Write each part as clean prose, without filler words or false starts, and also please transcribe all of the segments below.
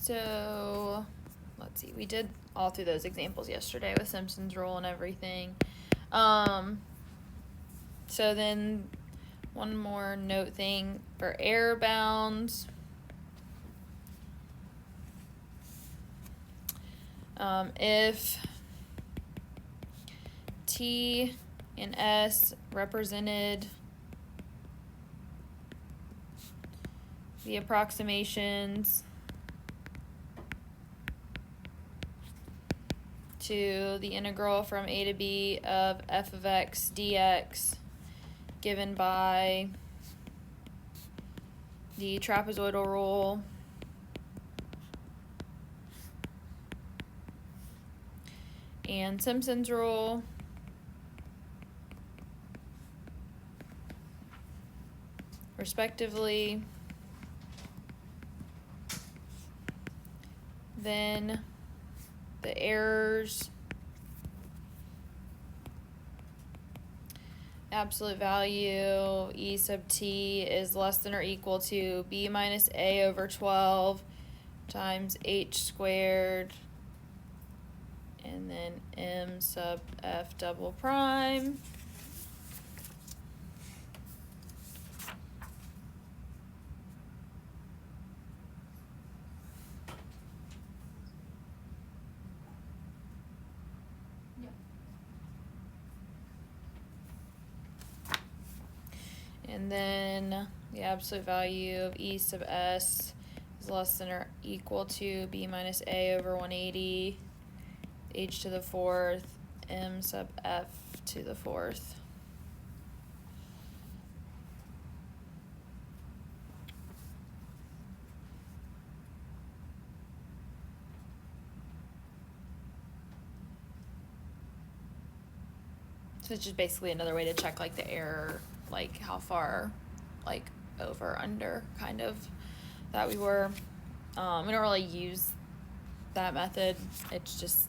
So, let's see. We did all through those examples yesterday with Simpson's rule and everything. So then one more note thing for error bounds. If T and S represented the approximations to the integral from a to b of f of x dx given by the trapezoidal rule and Simpson's rule, respectively, then the errors absolute value e sub t is less than or equal to b minus a over 12 times h squared and then m sub f double prime. And then the absolute value of e sub s is less than or equal to b minus a over 180, h to the fourth, m sub f to the fourth. So it's just basically another way to check like the error, like how far like over under kind of that we were. We don't really use that method. It's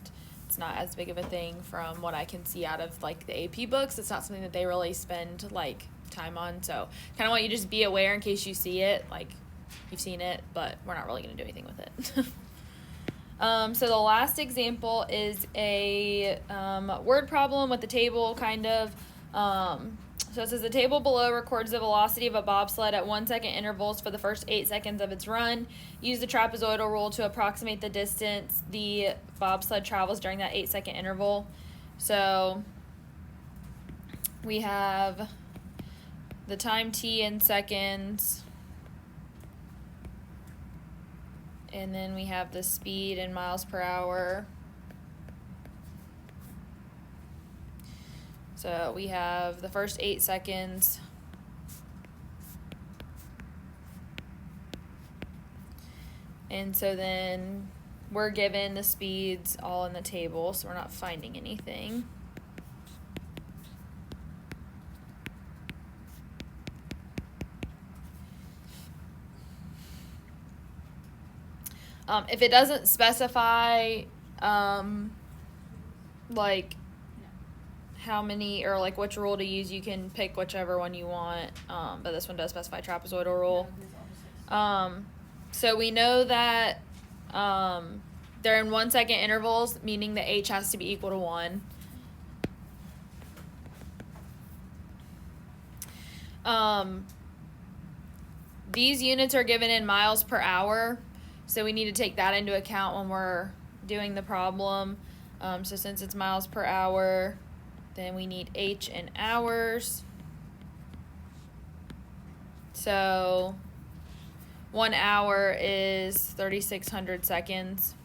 not as big of a thing from what I can see out of like the AP books. It's not something that they really spend like time on, so kind of want you to just be aware in case you see it, like you've seen it, but we're not really going to do anything with it. So the last example is a word problem with the table, kind of. So it says the table below records the velocity of a bobsled at 1 second intervals for the first 8 seconds of its run. Use the trapezoidal rule to approximate the distance the bobsled travels during that 8 second interval. So we have the time t in seconds, and then we have the speed in miles per hour. So we have the first 8 seconds. And so then we're given the speeds all in the table, so we're not finding anything. If it doesn't specify like how many or like which rule to use, you can pick whichever one you want, but this one does specify trapezoidal rule. So we know that they're in 1 second intervals, meaning that h has to be equal to 1. These units are given in miles per hour, so we need to take that into account when we're doing the problem. So since it's miles per hour, then we need h in hours. So 1 hour is 3,600 seconds.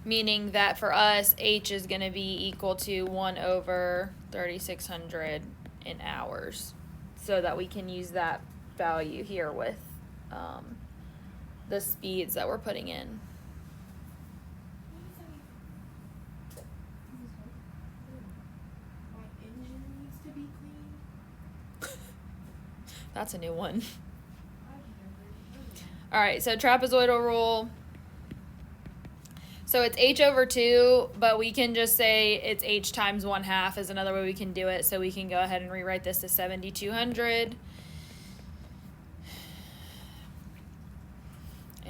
Meaning that for us, h is going to be equal to 1 over 3,600 in hours, so that we can use that value here with the speeds that we're putting in. That's a new one. All right, so trapezoidal rule. So it's h over 2, but we can just say it's h times 1/2 is another way we can do it. So we can go ahead and rewrite this to 7,200.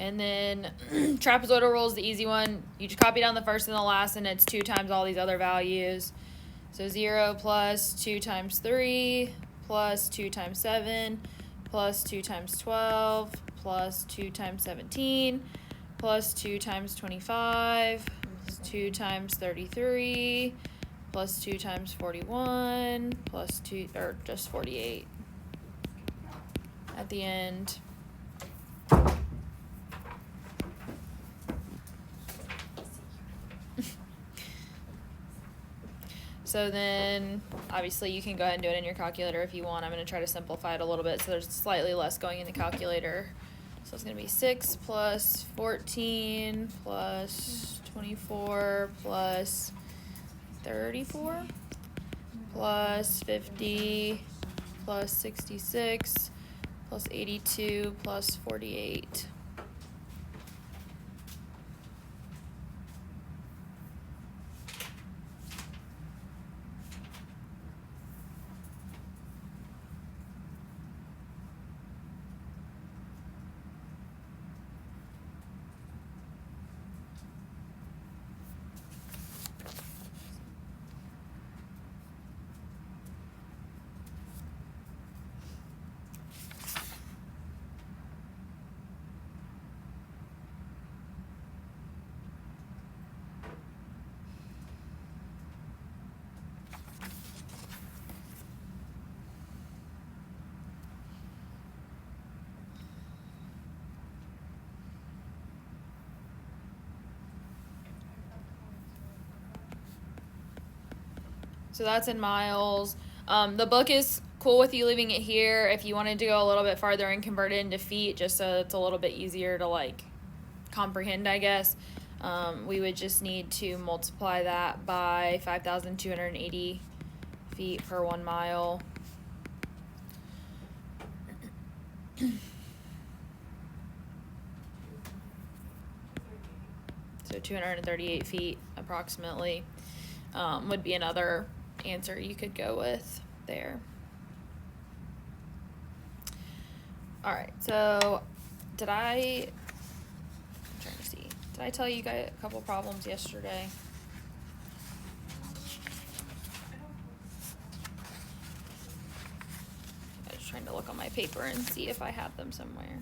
And then trapezoidal rule is the easy one. You just copy down the first and the last, and it's 2 times all these other values. So 0 plus 2 times 3 plus 2 times 7 plus 2 times 12 plus 2 times 17 plus 2 times 25 plus 2 times 33 plus 2 times 41 plus 2, or just 48 at the end. So then, obviously, you can go ahead and do it in your calculator if you want. I'm going to try to simplify it a little bit so there's slightly less going in the calculator. So it's going to be 6 plus 14 plus 24 plus 34 plus 50 plus 66 plus 82 plus 48. So that's in miles. The book is cool with you leaving it here. If you wanted to go a little bit farther and convert it into feet, just so it's a little bit easier to like comprehend, I guess, we would just need to multiply that by 5,280 feet per 1 mile. So 238 feet approximately would be another answer you could go with there. All right, so I'm trying to see, did I tell you guys a couple problems yesterday? I was trying to look on my paper and see if I have them somewhere.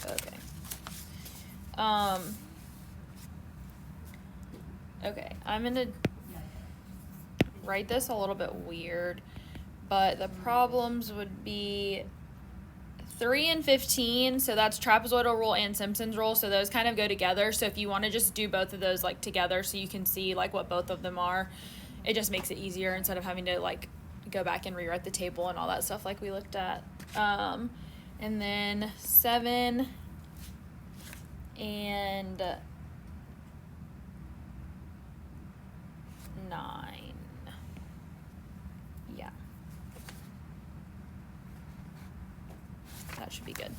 Okay. Okay, I'm gonna write this a little bit weird, but the problems would be 3 and 15, so that's trapezoidal rule and Simpson's rule, so those kind of go together. So if you want to just do both of those like together so you can see like what both of them are, it just makes it easier instead of having to like go back and rewrite the table and all that stuff like we looked at. And then 7 and 9. Yeah. That should be good.